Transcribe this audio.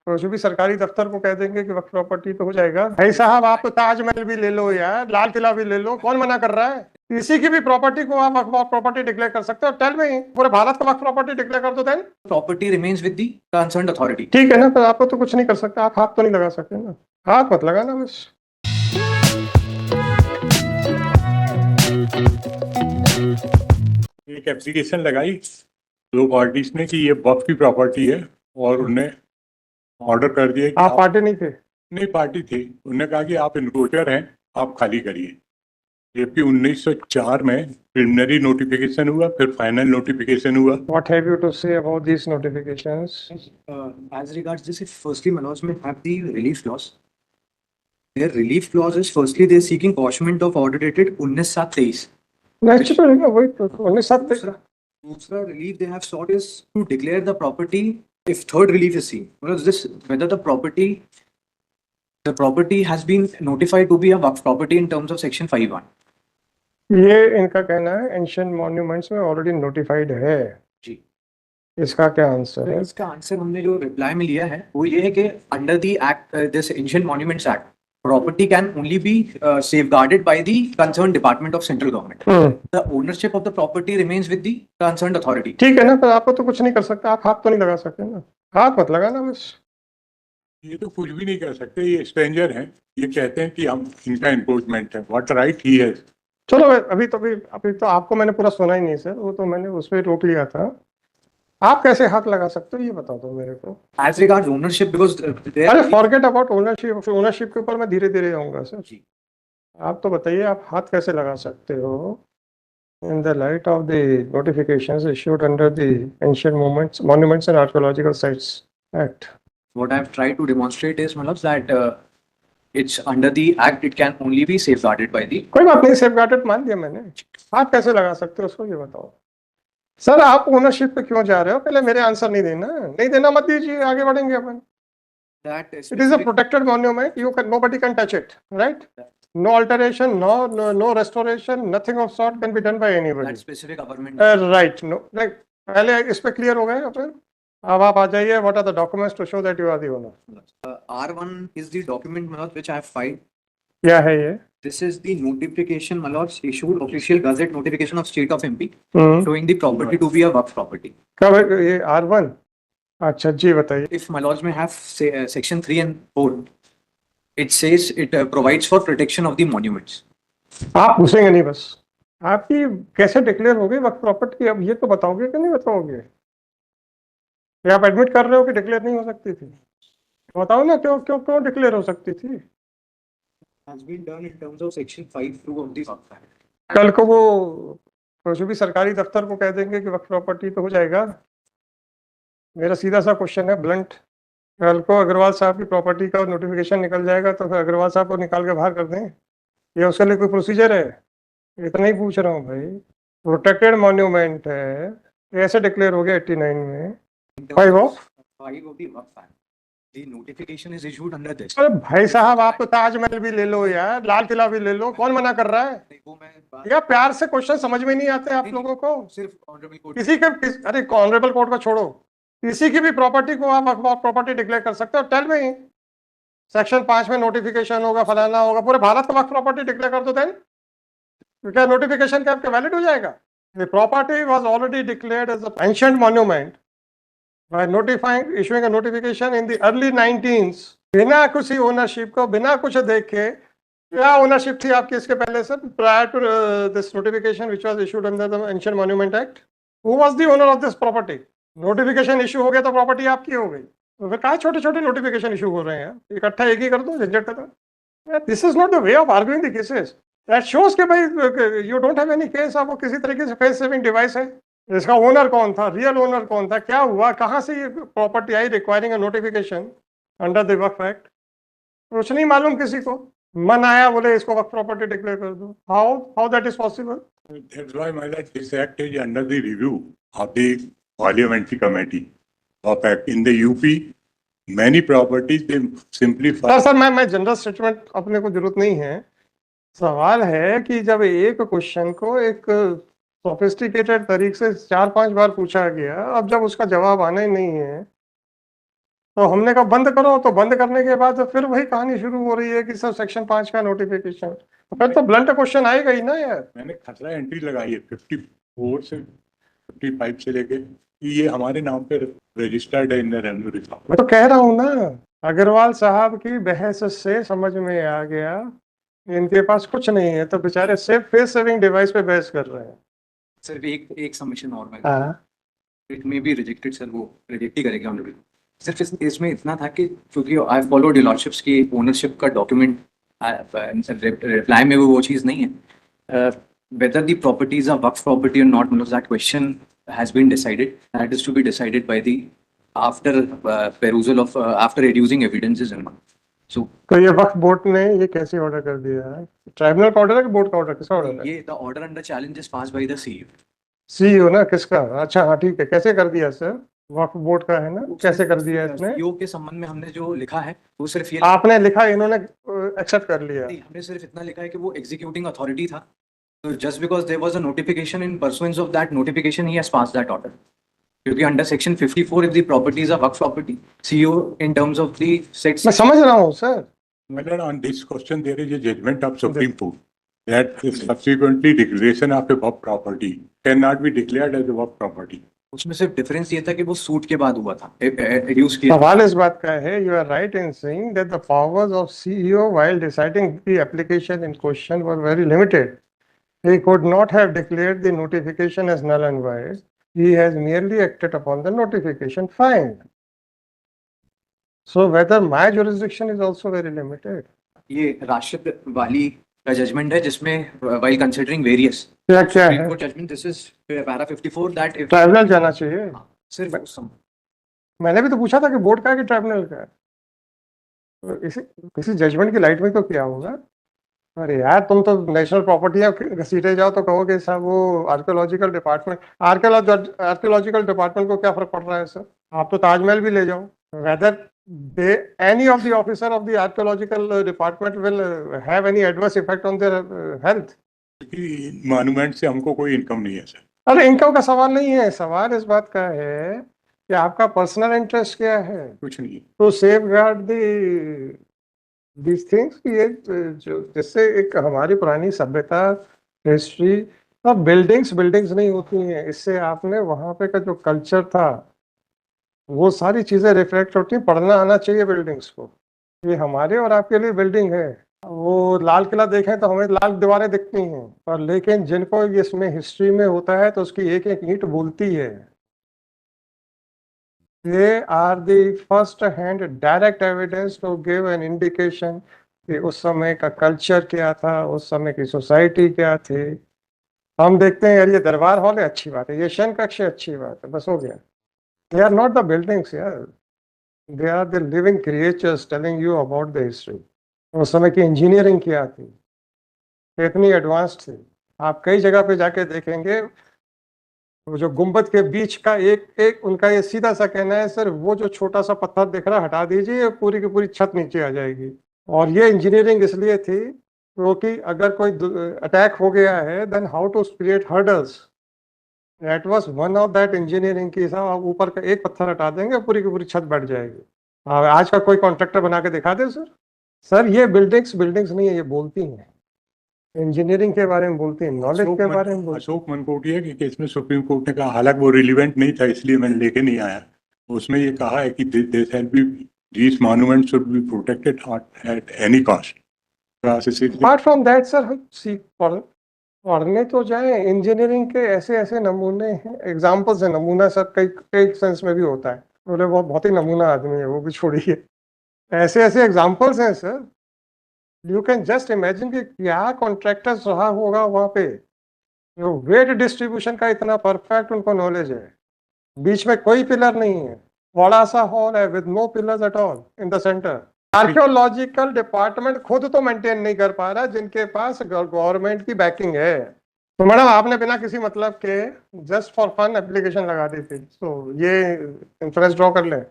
कुछ भी सरकारी दफ्तर को कह देंगे कि वक्फ प्रॉपर्टी तो हो जाएगा। भाई साहब, आप तो ताजमहल भी ले लो यार, लाल किला भी ले लो, कौन मना कर रहा है? किसी की भी प्रॉपर्टी को आप वक्फ प्रॉपर्टी डिक्लेयर कर सकते हो। टेल में पूरे भारत का वक्फ प्रॉपर्टी डिक्लेयर कर दो then Property remains with the concerned authority. ठीक है ना। तो आपको तो कुछ नहीं कर सकते, आप हाथ तो नहीं लगा सकते ना। हाथ मत लगाना बस। एक एप्लीकेशन लगाई दो पार्टीज ने कि ये वक्फ की प्रॉपर्टी है और उन्हें ऑर्डर कर दिया कि आप पार्टी नहीं थे? नहीं, पार्टी थी। उन्होंने कहा कि आप इन्क्रोचर हैं, आप खाली करिए। जबकि 1904 में प्रिलिमिनरी नोटिफिकेशन हुआ, फिर फाइनल नोटिफिकेशन हुआ। What have you to say about these notifications? As regards this, if firstly Manoj may have the relief clause. Their relief clause is firstly they're seeking quashment of order dated 19/7/23. Next तो रहेगा वही तो 19/7। दूसरा relief they have sought is to declare the property if third relief is seen. Because this whether the property has been notified to be a waqf property in terms of section 5(1). ये इनका कहना है ancient monuments में already notified है जी। इसका क्या answer है? इसका आंसर हमने जो रिप्लाई में लिया है वो ये है कि under the act this ancient monuments act property can only be safeguarded by the concerned department of central government. The ownership of the property remains with the concerned authority. ठीक है ना। तो आपको तो कुछ नहीं कर सकते, आप हाथ तो नहीं लगा सकते ना। हाथ मत लगाना बस। ये तो कुछ भी नहीं कर सकते, ये स्ट्रेंजर हैं। ये कहते हैं कि हम इनका एनक्रोचमेंट है। What right he has. चलो अभी तो आपको मैंने पूरा सुना ही नहीं सर, वो तो मैंने उस पर रोक लिया था। आप कैसे हाथ लगा सकते हो ये बता दो मेरे को। As regards ownership, because अरे फॉरगेट अबाउट ओनरशिप, ओनरशिप के ऊपर मैं धीरे धीरे आऊंगा सर। आप तो बताइए आप हाथ कैसे लगा सकते हो in the light of the notifications issued under the ancient monuments and archaeological sites act. what I've tried to demonstrate is मतलब that it's under the act it can only be safeguarded by the. कोई बात नहीं, safeguarded मान दिया मैंने। आप कैसे लगा सकते हो उसको ये बताओ सर। आप ओनरशिप पे क्यों जा रहे हो? पहले मेरे आंसर नहीं देना मत दीजिए, आगे बढ़ेंगे अपन। That it is a protected monument, you can nobody can touch it, right? No alteration, no restoration, nothing of sort can be done by anybody. that specific government. Right, no like पहले इस पे clear हो गए अपन। अब आप आ जाइए, what are the documents to show that you are the owner? R1 is the document Manoj which I have filed. क्या है ये? This is the notification Manoj issued official gazette notification of state of MP showing the property to be a waqf property. कब है ये? R1? अच्छा जी बताइए। If Manoj may have section 3 and 4, it says it provides for protection of the monuments. आप पूछेंगे नहीं बस। आपकी कैसे डिक्लेयर हो गई वक्त प्रॉपर्टी, अब ये तो बताओगे कि नहीं बताओगे? या आप एडमिट कर रहे हो कि डिक्लेयर नहीं हो सकती थी? बताओ ना, क्यों क्यों क्यों डिक्लेयर हो सकती थी? Has been done in terms of section 5(2) of the Waqf Act. कल को वो कुछ भी सरकारी दफ्तर को कह देंगे कि वक्त प्रॉपर्टी तो हो जाएगा। मेरा सीधा सा क्वेश्चन है, ब्लंट। कल को अग्रवाल साहब की प्रॉपर्टी का नोटिफिकेशन निकल जाएगा तो फिर अग्रवाल साहब को निकाल के बाहर कर दें? ये उसके लिए कोई प्रोसीजर है? इतना ही पूछ रहा हूँ भाई। प्रोटेक्टेड मॉन्यूमेंट है, ऐसे डिक्लेयर हो गया 89 में। Five of the Waqf Act. The notification is issued under this. अरे भाई साहब, आप तो ताजमहल भी ले लो यार, लाल किला भी ले लो, कौन मना कर रहा है? वो मैं यार प्यार से क्वेश्चन समझ में नहीं आते आप लोगों को। सिर्फ ऑनरेबल कोर्ट अरे ऑनरेबल कोर्ट का छोड़ो, किसी की भी प्रॉपर्टी को आप प्रॉपर्टी डिक्लेयर कर सकते हो। टेल में सेक्शन 5 में नोटिफिकेशन होगा, फलाना होगा, पूरे भारत का वक्त प्रॉपर्टी डिक्लेयर कर दो देन क्या नोटिफिकेशन का आपका वैलिड हो जाएगा? The property was already declared as a ancient monument by issuing a notification in the early 19s, बिना कुछ ओनरशिप को, बिना कुछ देखे। क्या ओनरशिप थी आपकी इसके पहले sir, prior to this notification which was issued under the Ancient Monument Act? Who was the owner of this property? Notification issue हो गया तो प्रॉपर्टी आपकी हो गई, तो फिर क्या छोटे छोटे नोटिफिकेशन इशू हो रहे हैं? इकट्ठा एक ही कर दो, झंझट खत्म। This is not the way of arguing the cases. That shows के भाई you don't have any case. आप वो किसी तरीके से फेस सेविंग डिवाइस है। इसका ओनर कौन था, रियल ओनर कौन था, क्या हुआ, कहाँ से ये property I requiring a notification under the Waqf act? कुछ नहीं मालूम किसी को, मन आया बोले इसको वक्फ प्रॉपर्टी डिक्लेयर कर दो। How that is possible? That's why my lord, this act is under the review of the parliamentary committee of act in the UP. Many properties they simply. Sir मैं जनरल स्टेटमेंट अपने को जरूरत नहीं है। सवाल है कि जब एक क्वेश्चन को एक सोफिस्टिकेटेड तरीके से 4-5 बार पूछा गया, अब जब उसका जवाब आना ही नहीं है तो हमने कहा बंद करो, तो बंद करने के बाद फिर वही कहानी शुरू हो रही है कि सर सेक्शन 5 का नोटिफिकेशन, फिर तो ब्लंट क्वेश्चन आएगा ही ना यार। मैंने खसरा एंट्री लगाई है 54 से 55 से लेके कि ये हमारे नाम पे रजिस्टर्ड है इन द रेवेन्यू रिकॉर्ड। मैं तो कह रहा हूँ ना, अग्रवाल साहब की बहस से समझ में आ गया इनके पास कुछ नहीं है, तो बेचारे सिर्फ फेस सेविंग डिवाइस पे बहस कर रहे हैं। सर एक सबमिशन और मैं, हाँ it may be rejected sir, वो रिजेक्ट ही करेगा ऑनरेबल। सिर्फ इसमें इतना था कि क्योंकि आई फॉलो डिलॉरशिप्स की ओनरशिप का डॉक्यूमेंट, रिप्लाई में वो चीज़ नहीं है, whether the properties are Waqf property or not, मतलब that question has been decided, that is to be decided by the after perusal of after reducing evidences and so तो ये वक्फ board ने ये कैसे ऑर्डर कर दिया है? ट्राइब्यूनल का ऑर्डर है कि बोर्ड का ऑर्डर, किसका ऑर्डर है? ये the order under challenge is passed by the CEO। CEO ना, किसका? अच्छा हाँ ठीक है, कैसे कर दिया सर? वक्फ बोर्ड का है ना, कैसे कर दिया इसने? CEO के संबंध में हमने जो लिखा है वो सिर्फ ये आपने लिखा, इन्होंने एक्सेप्ट कर लिया? नहीं, हमने सिर्फ इतना लिखा है कि वो एग्जीक्यूटिंग अथॉरिटी था, तो just because there was a notification in pursuance of that notification he has passed that order, क्योंकि under section 54 if the properties are waqf property, CEO in terms of the sets. मैं समझ रहा हूँ sir. Whether on this question there is a judgment of Supreme Court that subsequently declaration of a work property cannot be declared as a work property. उसमें सिर्फ difference ये था कि वो सूट के बाद हुआ था, रिड्यूस किया। सवाल इस बात का है, you are right in saying that the powers of CEO while deciding the application in question were very limited. He could not have declared the notification as null and void. He has merely acted upon the notification. Fine. So whether my jurisdiction is also very limited. ये राशिद वाली का judgement है जिसमें while considering various क्या क्या है? Supreme Court judgment, this is para 54 that if tribunal जाना चाहिए. सिर्फ उस समय मैंने भी तो पूछा था कि बोर्ड का है कि ट्राइब्यूनल का है. तो किसी जजमेंट की लाइट में तो क्या होगा? अरे यार, तुम तो नेशनल प्रॉपर्टी घसीटे जाओ तो कहोगे साहब वो आर्कियोलॉजिकल डिपार्टमेंट. आर्कियोलॉजिकल डिपार्टमेंट को क्या फर्क पड़ रहा है सर? आप तो ताजमहल भी ले जाओ. Whether any of the officer of the archaeological department will have any adverse effect on their health. Monument से हमको कोई इनकम नहीं है सर. अरे इनकम का सवाल नहीं है, सवाल इस बात का है कि आपका पर्सनल इंटरेस्ट क्या है. कुछ नहीं. तो सेफ गार्ड these things कि ये जो जिससे एक हमारी पुरानी सभ्यता, हिस्ट्री, अब बिल्डिंग्स नहीं होती हैं, इससे आपने वहाँ पे का जो कल्चर था वो सारी चीज़ें रिफ्लेक्ट होती हैं. पढ़ना आना चाहिए बिल्डिंग्स को. ये हमारे और आपके लिए बिल्डिंग है. वो लाल किला देखें तो हमें लाल दीवारें दिखती हैं, पर लेकिन जिनको इसमें हिस्ट्री में होता है तो उसकी एक एक ईंट बोलती है. They are the first hand direct evidence to give an indication कि उस समय का कल्चर क्या था, उस समय की सोसाइटी क्या थी. हम देखते हैं यार ये दरबार हॉल है, अच्छी बात है, ये शयन कक्ष है, अच्छी बात है, बस हो गया. They are not the buildings, yeah. They are the living creatures telling you about the history. उस समय की इंजीनियरिंग क्या थी, कितनी एडवांस्ड थी. आप कई जगह पे जाके देखेंगे वो जो गुंबद के बीच का एक उनका ये सीधा सा कहना है, सर वो जो छोटा सा पत्थर दिख रहा हटा दीजिए, पूरी की पूरी छत नीचे आ जाएगी. और ये इंजीनियरिंग इसलिए थी क्योंकि अगर कोई अटैक हो गया है then how to create hurdles. That was one of that engineering की. साहब ऊपर का एक पत्थर हटा देंगे, पूरी की पूरी छत बैठ जाएगी. आज का कोई कॉन्ट्रैक्टर बना के दिखा दे सर ये बिल्डिंग्स नहीं है, ये बोलती हैं, इंजीनियरिंग के बारे में बोलती हैं, नॉलेज के बारे में बोलती हैं. अशोक मनकोटिया के केस में सुप्रीम कोर्ट ने कहा, हालांकि वो रिलीवेंट नहीं था इसलिए मैंने लेके नहीं आया, उसमें ये कहा है कि these monuments should be protected at any cost. Apart from that sir, पढ़ने तो जाए, इंजीनियरिंग के ऐसे नमूने हैं, एग्जाम्पल्स है. नमूना सर कई सेंस में भी होता है, बोले वो बहुत ही नमूना आदमी है, वो भी छोड़िए. ऐसे एग्जाम्पल्स हैं sir. You can just imagine कि क्या कॉन्ट्रैक्टर्स रहा होगा वहाँ पे. वेट डिस्ट्रीब्यूशन का इतना परफेक्ट उनको नॉलेज है. बीच में कोई पिलर नहीं है, बड़ा सा हॉल है with no pillars at all in the centre. Archaeological department खुद तो मेंटेन नहीं कर पा रहा जिनके पास गवर्नमेंट की बैकिंग है. तो मैडम आपने बिना किसी मतलब के जस्ट फॉर फन एप्लीकेशन लगा दी थी, तो ये इंफ्रेंस ड्रॉ कर लें.